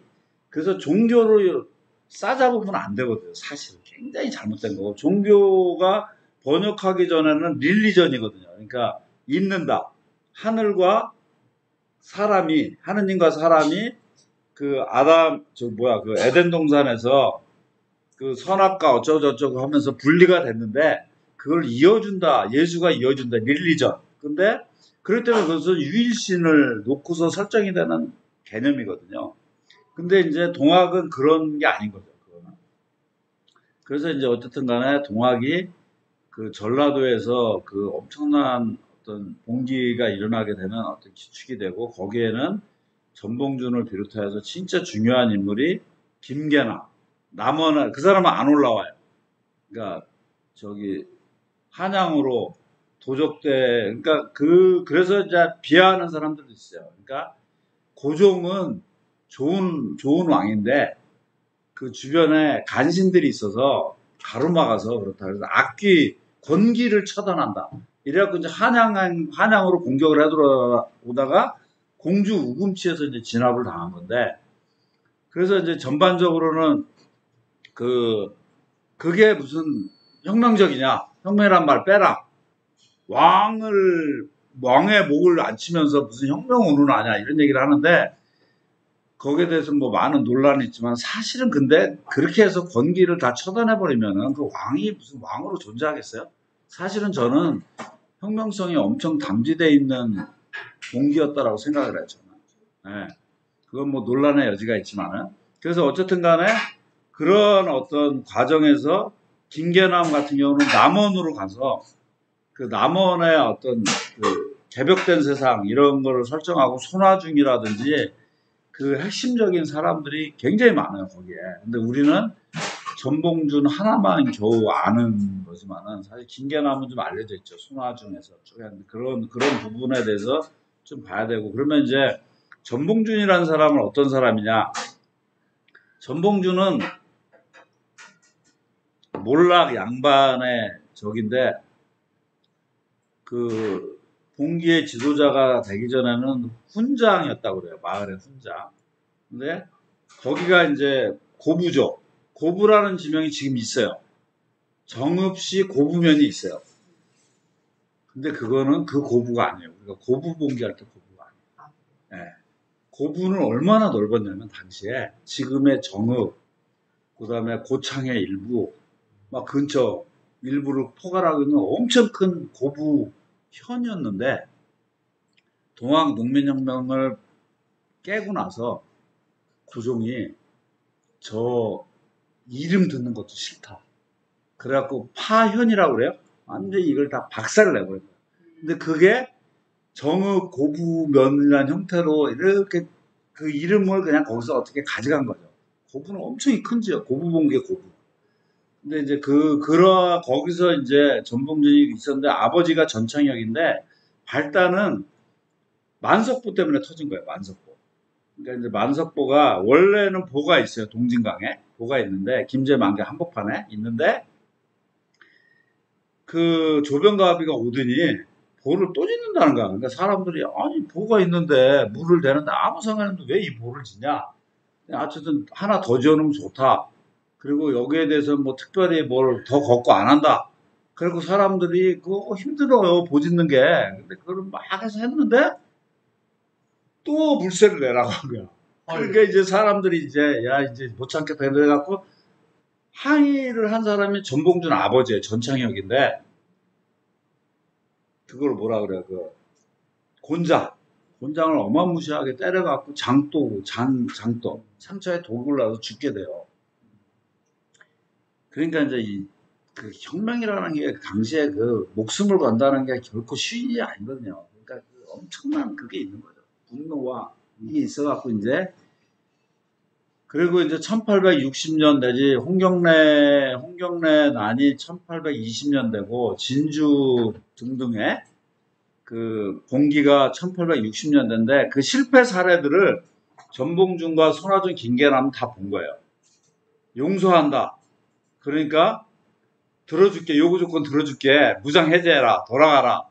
그래서 종교를 싸잡으면 안 되거든요. 사실은 굉장히 잘못된 거고, 종교가 번역하기 전에는 릴리전이거든요. 그러니까 있는다. 하늘과 사람이, 하느님과 사람이 그 그 에덴 동산에서 그 선악과 어쩌고저쩌고 하면서 분리가 됐는데 그걸 이어준다. 예수가 이어준다. 릴리전. 근데 그럴 때는 그것은 유일신을 놓고서 설정이 되는 개념이거든요. 근데 이제 동학은 그런 게 아닌 거죠. 그거는. 그래서 이제 어쨌든 간에 동학이 그 전라도에서 그 엄청난 어떤 봉기가 일어나게 되는 어떤 기축이 되고, 거기에는 전봉준을 비롯해서 진짜 중요한 인물이 김계나, 남원은 그 사람은 안 올라와요. 그러니까 저기 한양으로 도적대, 그러니까 그래서 이제 비하하는 사람들도 있어요. 그러니까 고종은 좋은 왕인데 그 주변에 간신들이 있어서 가로막아서 그렇다. 그래서 권기를 처단한다. 이래갖고 이제 한양으로 공격을 해들어오다가 공주 우금치에서 이제 진압을 당한 건데, 그래서 이제 전반적으로는 그게 무슨 혁명적이냐? 혁명이란 말 빼라. 왕의 목을 안 치면서 무슨 혁명 운운하냐 이런 얘기를 하는데, 거기에 대해서 뭐 많은 논란이 있지만 사실은 근데 그렇게 해서 권기를 다 처단해버리면은 그 왕이 무슨 왕으로 존재하겠어요? 사실은 저는 혁명성이 엄청 담지되어 있는 봉기였다라고 생각을 해요, 저는. 네. 그건 뭐 논란의 여지가 있지만은. 그래서 어쨌든 간에 그런 어떤 과정에서 김계남 같은 경우는 남원으로 가서 그 남원의 어떤 그 개벽된 세상 이런 거를 설정하고, 손화중이라든지 그 핵심적인 사람들이 굉장히 많아요, 거기에. 근데 우리는 전봉준 하나만 겨우 아는 거지만은 사실 김계남은 좀 알려져 있죠. 손화중에서 그런 부분에 대해서 좀 봐야 되고. 그러면 이제 전봉준이라는 사람은 어떤 사람이냐? 전봉준은 몰락 양반의 적인데 그 봉기의 지도자가 되기 전에는 훈장이었다고 그래요. 마을의 훈장. 근데 거기가 이제 고부죠. 고부라는 지명이 지금 있어요. 정읍시 고부면이 있어요. 근데 그거는 그 고부가 아니에요. 우리가 고부 봉기할 때 고부가 아니에요. 네. 고부는 얼마나 넓었냐면 당시에 지금의 정읍, 그 다음에 고창의 일부, 막 근처 일부를 포괄하고 있는 엄청 큰 고부현이었는데, 동학 농민혁명을 깨고 나서 고종이 저 이름 듣는 것도 싫다. 그래갖고 파현이라고 그래요. 완전히 이걸 다 박살을 내버린 거예요. 근데 그게 정읍 고부면이라는 형태로 이렇게 그 이름을 그냥 거기서 어떻게 가져간 거죠. 고부는 엄청 큰 지역, 고부봉기의 고부. 근데 이제 거기서 이제 전봉준이 있었는데, 아버지가 전창혁인데 발단은 만석보 때문에 터진 거예요, 만석보. 그러니까 이제 만석보가 원래는 보가 있어요, 동진강에. 보가 있는데, 김제만개 한복판에 있는데, 그 조병갑이가 오더니 보를 또 짓는다는 거야. 그러니까 사람들이 아니 보가 있는데 물을 대는데 아무 상관없는데 왜 이 보를 짓냐. 어쨌든 하나 더 지어놓으면 좋다. 그리고 여기에 대해서 뭐 특별히 뭘 더 걷고 안 한다. 그리고 사람들이 그거 힘들어요, 보 짓는 게. 근데 그걸 막 해서 했는데 또 물세를 내라고 한 거야. 그러니까 이제 사람들이 이제 못 참겠다 그래갖고 항의를 한 사람이 전봉준 아버지예요. 전창혁인데 그걸 뭐라 그래 곤장을 어마무시하게 때려갖고 장도 상처에 독을 나서 죽게 돼요. 그러니까 이제 그 혁명이라는 게 당시에 그 목숨을 건다는 게 결코 쉬운 일이 아니거든요. 그러니까 그 엄청난 그게 있는 거죠. 분노와 이게 있어갖고 이제 그리고 이제 1860년 내지 홍경래 난이 1820년대고 진주 등등의 그 봉기가 1860년대인데 그 실패 사례들을 전봉준과 손아준 김계남은 다 본 거예요. 용서한다. 그러니까 들어줄게. 요구 조건 들어줄게. 무장 해제해라. 돌아가라.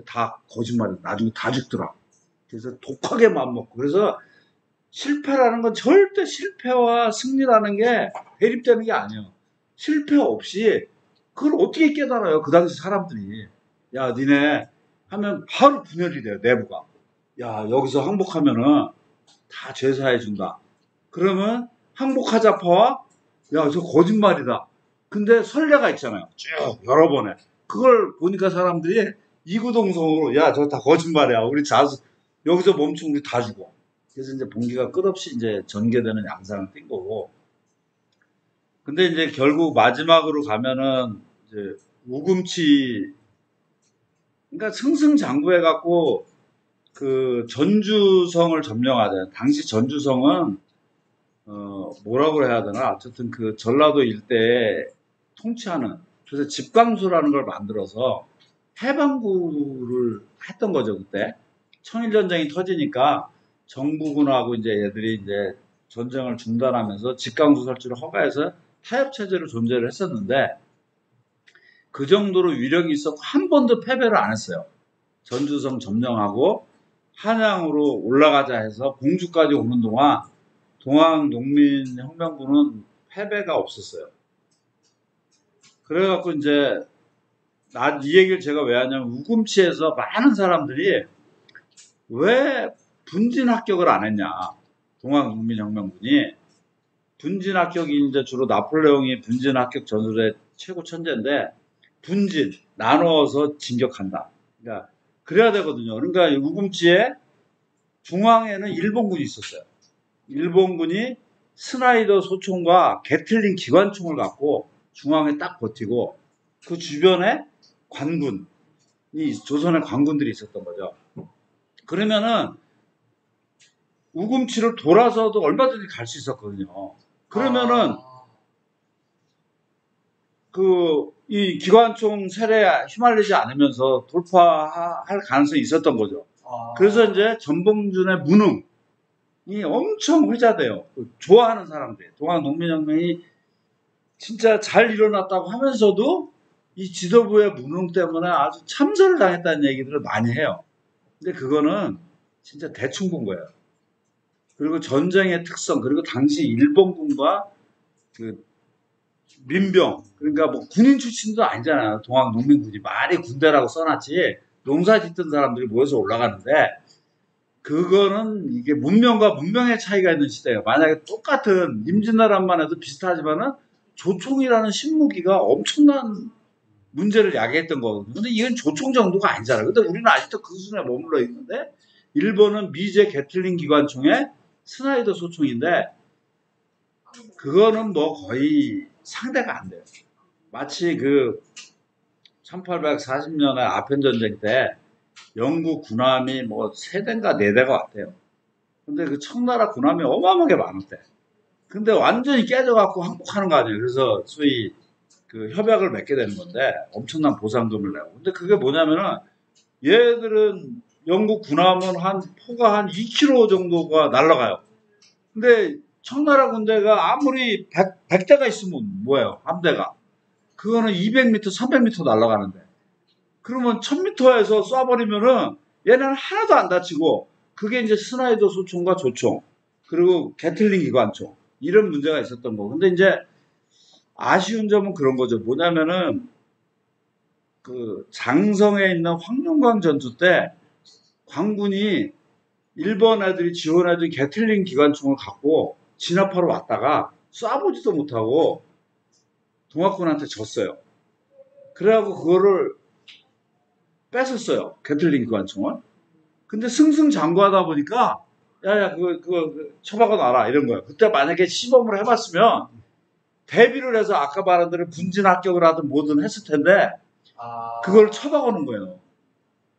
다 거짓말이야. 나중에 다 죽더라. 그래서 독하게 맘먹고. 그래서 실패라는 건 절대 실패와 승리라는 게 대립되는 게 아니에요. 실패 없이 그걸 어떻게 깨달아요? 그 당시 사람들이. 야, 니네 하면 바로 분열이 돼요. 내부가. 야, 여기서 항복하면은 다 죄사해준다. 그러면 항복하자파와 야, 저 거짓말이다. 근데 선례가 있잖아요. 쭉 여러 번에. 그걸 보니까 사람들이 이구동성으로 야, 저 다 거짓말이야. 우리 여기서 멈추면 우리 다 죽어. 그래서 이제 봉기가 끝없이 이제 전개되는 양상을 띈 거고. 근데 이제 결국 마지막으로 가면은 이제 우금치, 그러니까 승승장구해갖고 그 전주성을 점령하자. 당시 전주성은 뭐라고 해야 되나? 어쨌든 그 전라도 일대에 통치하는 그래서 집강수라는 걸 만들어서 해방구를 했던 거죠 그때. 청일전쟁이 터지니까 정부군하고 이제 얘들이 이제 전쟁을 중단하면서 집강수 설치를 허가해서 타협체제로 존재를 했었는데 그 정도로 위력이 있었고 한 번도 패배를 안 했어요. 전주성 점령하고 한양으로 올라가자 해서 공주까지 오는 동안 동학농민혁명군은 패배가 없었어요. 그래갖고 이제 이 얘기를 제가 왜 하냐면 우금치에서 많은 사람들이 왜 분진 합격을 안 했냐. 동학농민혁명군이 분진 합격이 이제 주로 나폴레옹이 분진 합격 전술의 최고 천재인데 분진 나누어서 진격한다. 그러니까 그래야 되거든요. 그러니까 우금치에 중앙에는 일본군이 있었어요. 일본군이 스나이더 소총과 게틀링 기관총을 갖고 중앙에 딱 버티고 그 주변에 관군이 조선의 관군들이 있었던 거죠. 그러면은 우금치를 돌아서도 얼마든지 갈 수 있었거든요. 그러면은 이 기관총 세례에 휘말리지 않으면서 돌파할 가능성이 있었던 거죠. 그래서 이제 전봉준의 무능이 엄청 회자돼요. 좋아하는 사람들, 동학농민혁명이 진짜 잘 일어났다고 하면서도 이 지도부의 무능 때문에 아주 참사를 당했다는 얘기들을 많이 해요. 근데 그거는 진짜 대충 본 거예요. 그리고 전쟁의 특성, 그리고 당시 일본군과 그 민병, 그러니까 뭐 군인 출신도 아니잖아요. 동학농민군이 말이 군대라고 써놨지 농사 짓던 사람들이 모여서 올라가는데 그거는 이게 문명과 문명의 차이가 있는 시대예요. 만약에 똑같은 임진왜란만 해도 비슷하지만은 조총이라는 신무기가 엄청난 문제를 야기했던 거거든요. 근데 이건 조총 정도가 아니잖아요. 근데 우리는 아직도 그 수준에 머물러 있는데 일본은 미제 게틀링 기관총에 스나이더 소총인데 그거는 뭐 거의 상대가 안 돼요. 마치 그 1840년에 아편전쟁 때 영국 군함이 뭐 3대인가 4대가 왔대요. 근데 그 청나라 군함이 어마어마하게 많았대. 근데 완전히 깨져갖고 항복하는 거 아니에요. 그래서 소위 그 협약을 맺게 되는 건데 엄청난 보상금을 내고. 근데 그게 뭐냐면은 얘들은 영국 군함은 포가 한 2km 정도가 날아가요. 근데 청나라 군대가 아무리 100대가 있으면 뭐예요? 함대가. 그거는 200m, 300m 날아가는데. 그러면 1000m에서 쏴버리면은 얘네는 하나도 안 다치고 그게 이제 스나이더 소총과 조총 그리고 게틀링 기관총 이런 문제가 있었던 거고. 근데 이제 아쉬운 점은 그런 거죠. 뭐냐면은 그 장성에 있는 황룡강 전투 때 광군이 일본 애들이 지원해준 게틀링 기관총을 갖고 진압하러 왔다가 쏴보지도 못하고 동학군한테 졌어요. 그래갖고 그거를 뺏었어요. 게틀링 기관총을. 근데 승승장구하다 보니까 야야 그거 처박아 놔라 이런 거예요. 그때 만약에 시범을 해봤으면 대비를 해서 아까 말한 대로 군진 합격을 하든 뭐든 했을 텐데 그걸 처박아 놓은 거예요.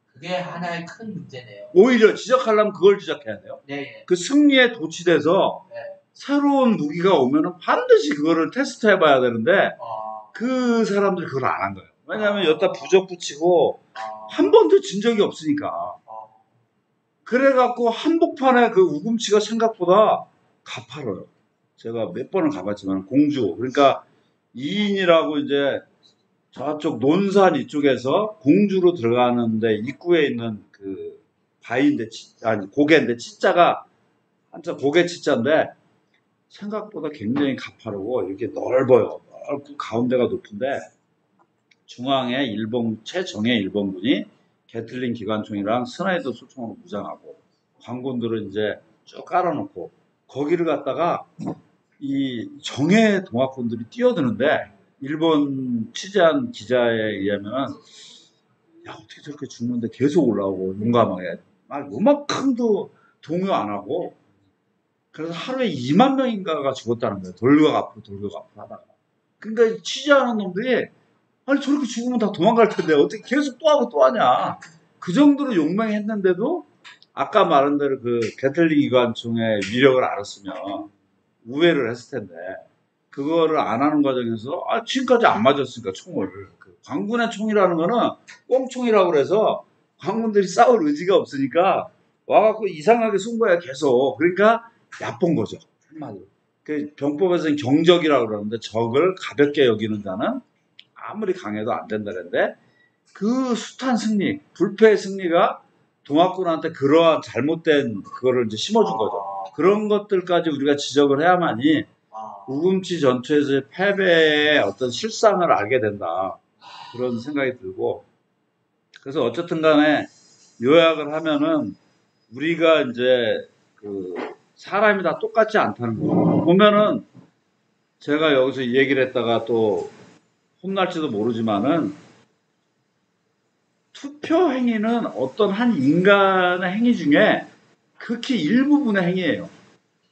그게 하나의 큰 문제네요. 오히려 지적하려면 그걸 지적해야 돼요. 네. 그 승리에 도취돼서 네. 새로운 무기가 오면은 반드시 그거를 테스트 해봐야 되는데 그 사람들이 그걸 안 한 거예요. 왜냐하면 여기다 부적 붙이고 한 번도 진 적이 없으니까. 그래갖고 한복판에 그 우금치가 생각보다 가파뤄요. 제가 몇 번을 가봤지만 공주 그러니까 이인이라고 이제 저쪽 논산 이쪽에서 공주로 들어가는데 입구에 있는 그 바위인데 아니 고개인데 치자가 한자 고개 치자인데 생각보다 굉장히 가파르고 이렇게 넓어요. 넓고 가운데가 높은데 중앙에 최정예 일본군이 게틀링 기관총이랑 스나이더 소총으로 무장하고 관군들은 이제 쭉 깔아놓고 거기를 갖다가 이 정예 동학군들이 뛰어드는데 일본 취재한 기자에 의하면 야 어떻게 저렇게 죽는데 계속 올라오고 용감하게 막 요만큼도 동요 안 하고 그래서 하루에 2만 명인가가 죽었다는 거예요. 돌격 앞으로 하다가. 그러니까 취재하는 놈들이 아니 저렇게 죽으면 다 도망갈 텐데 어떻게 계속 또 하고 또 하냐. 그 정도로 용맹했는데도 아까 말한 대로 그 게틀링 기관총의 위력을 알았으면 우회를 했을 텐데 그거를 안 하는 과정에서 지금까지 안 맞았으니까 총을 그 관군의 총이라는 거는 꽁총이라고 그래서 관군들이 싸울 의지가 없으니까 와갖고 이상하게 쏜 거야 계속. 그러니까 얕본 거죠 한마디로. 그 병법에서는 경적이라고 그러는데 적을 가볍게 여기는 자는 아무리 강해도 안 된다는데 그 숱한 승리, 불패의 승리가 동학군한테 그러한 잘못된 그거를 이제 심어준 거죠. 그런 것들까지 우리가 지적을 해야만이 우금치 전투에서의 패배의 어떤 실상을 알게 된다. 그런 생각이 들고 그래서 어쨌든 간에 요약을 하면은 우리가 이제 그 사람이 다 똑같지 않다는 거. 보면은 제가 여기서 이 얘기를 했다가 또 혼날지도 모르지만은 투표 행위는 어떤 한 인간의 행위 중에 극히 일부분의 행위예요.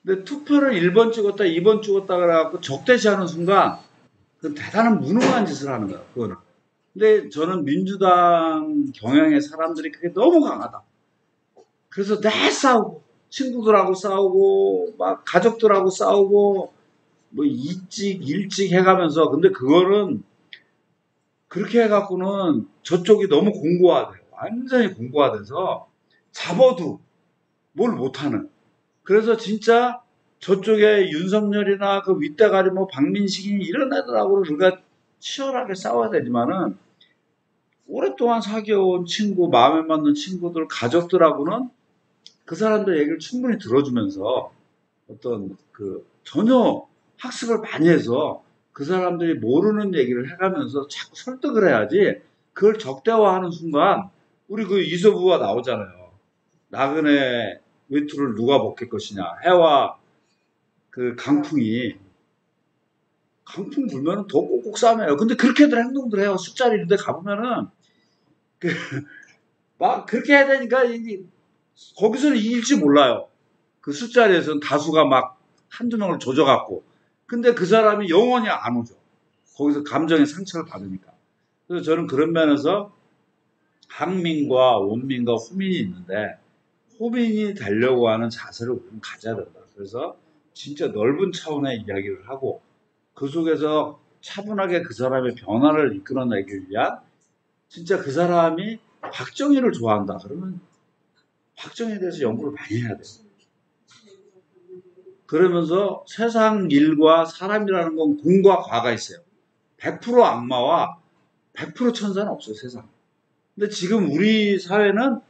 근데 투표를 1번 찍었다, 2번 찍었다 그래갖고 적대시하는 순간 그 대단한 무능한 짓을 하는 거예요. 그거는. 근데 저는 민주당 경향의 사람들이 그게 너무 강하다. 그래서 내 싸우고 친구들하고 싸우고 막 가족들하고 싸우고 뭐 일찍 해가면서 근데 그거는 그렇게 해갖고는 저쪽이 너무 공고화돼요. 완전히 공고화돼서 잡아도 뭘 못하는. 그래서 진짜 저쪽에 윤석열이나 그 윗대가리 뭐 박민식이 이런 애들하고는 우리가 치열하게 싸워야 되지만은 오랫동안 사귀어온 친구, 마음에 맞는 친구들, 가족들하고는 그 사람들 얘기를 충분히 들어주면서 어떤 그 전혀 학습을 많이 해서 그 사람들이 모르는 얘기를 해가면서 자꾸 설득을 해야지 그걸 적대화하는 순간 우리 그 이서부가 나오잖아요. 나그네 외투를 누가 벗길 것이냐. 해와 그 강풍이 강풍 불면은 더 꼭꼭 싸매요. 근데 그렇게들 행동들 해요. 술자리 이런 데 가보면은 막 그렇게 해야 되니까 거기서는 이길지 몰라요. 그 술자리에서는 다수가 막 한두 명을 조져갖고 근데 그 사람이 영원히 안 오죠. 거기서 감정의 상처를 받으니까. 그래서 저는 그런 면에서 항민과 원민과 호민이 있는데 호민이 되려고 하는 자세를 우리는 가져야 된다. 그래서 진짜 넓은 차원의 이야기를 하고 그 속에서 차분하게 그 사람의 변화를 이끌어내기 위한 진짜 그 사람이 박정희를 좋아한다. 그러면 박정희에 대해서 연구를 많이 해야 돼요. 그러면서 세상 일과 사람이라는 건 공과 과가 있어요. 100% 악마와 100% 천사는 없어요, 세상. 근데 지금 우리 사회는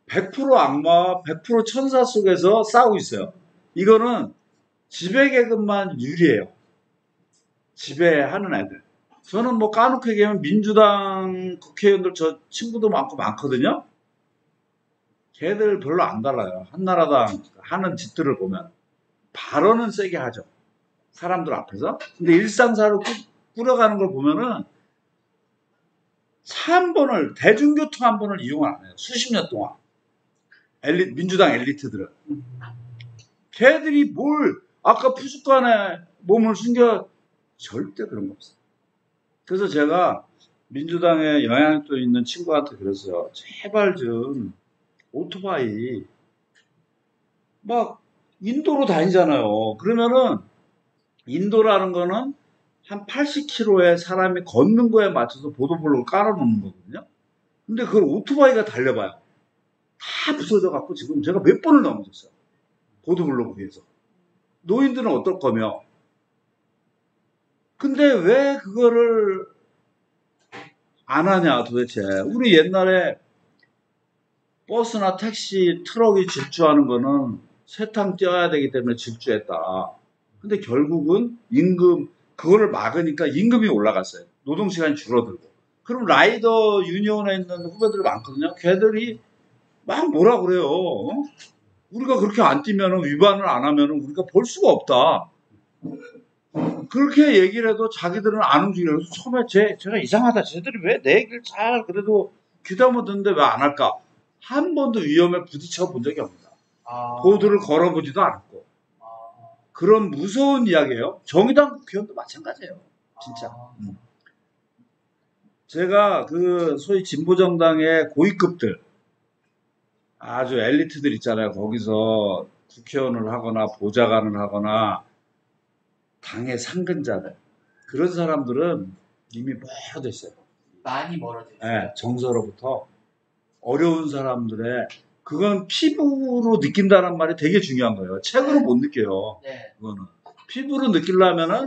100% 악마와 100% 천사 속에서 싸우고 있어요. 이거는 지배계급만 유리해요. 지배하는 애들. 저는 뭐 까놓고 얘기하면 민주당 국회의원들 저 친구도 많거든요. 걔들 별로 안 달라요. 한나라당 하는 짓들을 보면 발언은 세게 하죠. 사람들 앞에서. 근데 일상사를 꾸려가는 걸 보면은 차 한 번을, 대중교통 한 번을 이용 안 해요. 수십 년 동안. 민주당 엘리트들은. 걔들이 뭘, 아까 푸스간에 몸을 숨겨, 절대 그런 거 없어요. 그래서 제가 민주당에 영향력도 있는 친구한테 그랬어요. 제발 좀, 오토바이, 막, 인도로 다니잖아요. 그러면은, 인도라는 거는 한 80km의 사람이 걷는 거에 맞춰서 보도블록을 깔아놓는 거거든요. 근데 그걸 오토바이가 달려봐요. 다 부서져갖고 지금 제가 몇 번을 넘어졌어요. 보도블록을 위해서. 노인들은 어떨 거며. 근데 왜 그거를 안 하냐 도대체. 우리 옛날에 버스나 택시, 트럭이 질주하는 거는 세탕 떼어야 되기 때문에 질주했다. 근데 결국은 임금, 그거를 막으니까 임금이 올라갔어요. 노동시간이 줄어들고. 그럼 라이더 유니온에 있는 후배들이 많거든요. 걔들이 막 뭐라 그래요. 우리가 그렇게 안 뛰면, 위반을 안 하면 우리가 벌 수가 없다. 그렇게 얘기를 해도 자기들은 안 움직여요. 그래서 처음에 제가 이상하다. 쟤들이 왜 내 얘기를 잘 그래도 귀담아 듣는데 왜 안 할까? 한 번도 위험에 부딪혀 본 적이 없습니다. 보드를 걸어보지도 않았고. 그런 무서운 이야기예요. 정의당 국회의원도 마찬가지예요. 진짜. 제가 그 소위 진보정당의 고위급들, 아주 엘리트들 있잖아요. 거기서 국회의원을 하거나 보좌관을 하거나 당의 상근자들, 그런 사람들은 이미 멀어져 있어요. 많이 멀어져 있어요. 네, 정서로부터. 어려운 사람들의, 그건 피부로 느낀다는 말이 되게 중요한 거예요. 책으로 못 느껴요. 네. 그거는. 피부로 느끼려면은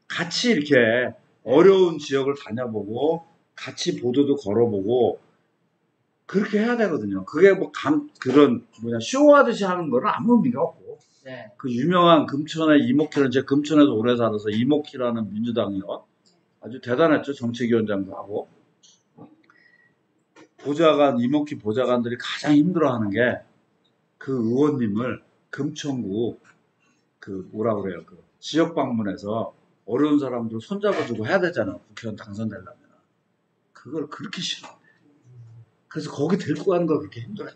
같이 이렇게 어려운 지역을 다녀보고 같이 보도도 걸어보고 그렇게 해야 되거든요. 그게 뭐 그런 쇼하듯이 하는 거는 아무 의미가 없고. 네. 그 유명한 금천의 이목희는, 제가 금천에서 오래 살아서 이목희라는 민주당 의원, 아주 대단했죠. 정책위원장도 하고. 보좌관, 이목희 보좌관들이 가장 힘들어하는 게 그 의원님을 금천구 그 지역 방문해서 어려운 사람들 손잡아주고 해야 되잖아. 국회의원 당선되려면. 그걸 그렇게 싫어한대. 그래서 거기 데리고 가는 걸 그렇게 힘들어요.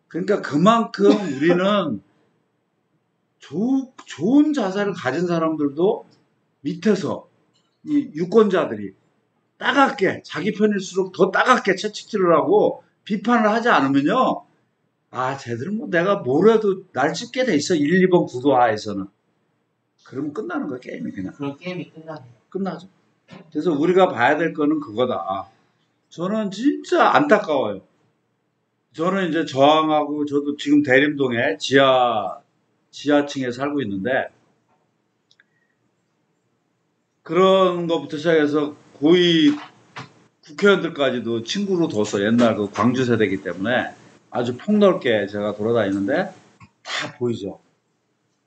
그러니까 그만큼 우리는 좋은 자세를 가진 사람들도 밑에서 이 유권자들이 따갑게, 자기 편일수록 더 따갑게 채찍질을 하고 비판을 하지 않으면요, 아, 쟤들은 뭐 내가 뭘 해도 날 찍게 돼 있어. 1, 2번 구도 하에서는. 그러면 끝나는 거야, 게임이 그냥. 그런 게임이 끝나네요. 끝나죠. 그래서 우리가 봐야 될 거는 그거다. 저는 진짜 안타까워요. 저는 이제 저항하고, 저도 지금 대림동에 지하층에 살고 있는데, 그런 것부터 시작해서 고위 국회의원들까지도 친구로 둬서, 옛날 그 광주 세대이기 때문에 아주 폭넓게 제가 돌아다니는데 다 보이죠.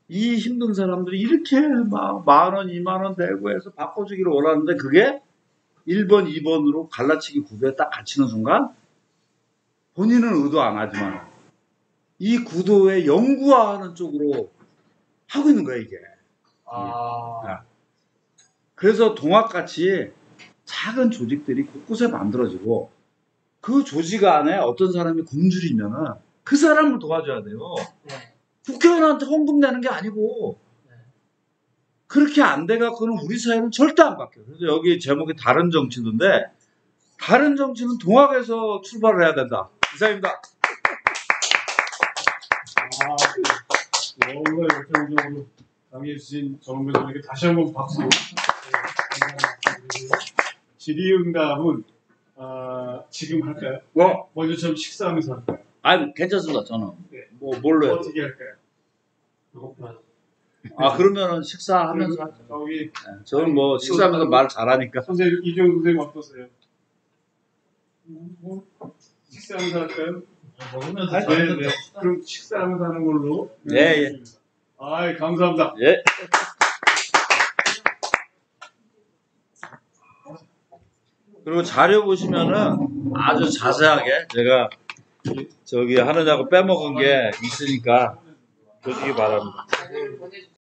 이 힘든 사람들이 이렇게 막 10,000원, 20,000원 내고 해서 바꿔주기를 원하는데, 그게 1번, 2번으로 갈라치기 구도에 딱 갇히는 순간 본인은 의도 안 하지만 이 구도에 연구하는 쪽으로 하고 있는 거야, 이게. 그래서 동학같이 작은 조직들이 곳곳에 만들어지고, 그 조직 안에 어떤 사람이 굶주리면은 그 사람을 도와줘야 돼요. 네. 국회의원한테 헌금 내는 게 아니고. 그렇게 안 돼갖고는 우리 사회는 절대 안 바뀌어요. 그래서 여기 제목이 다른 정치인데, 다른 정치는 동학에서 출발을 해야 된다. 이상입니다. 오늘 열정적으로 강의해주신 정은배님에게 다시 한번 박수. 질의응답은 지금 할까요? 먼저 좀 식사하면서 할까요? 아니, 괜찮습니다. 저는. 네. 뭘로 해요? 어떻게 할까요? 그러면은 식사하면서 할까요? 저기 저는 뭐 식사하면서 말 잘하니까. 선생님, 이종 선생님 어떠세요? 식사하면서 할까요? 네. 그럼 식사하면서 하는 걸로. 예. 감사합니다. 예. 그리고 자료 보시면은 아주 자세하게 제가 저기 하느냐고 빼먹은 게 있으니까 보시기 바랍니다. 자료를 보내주세요.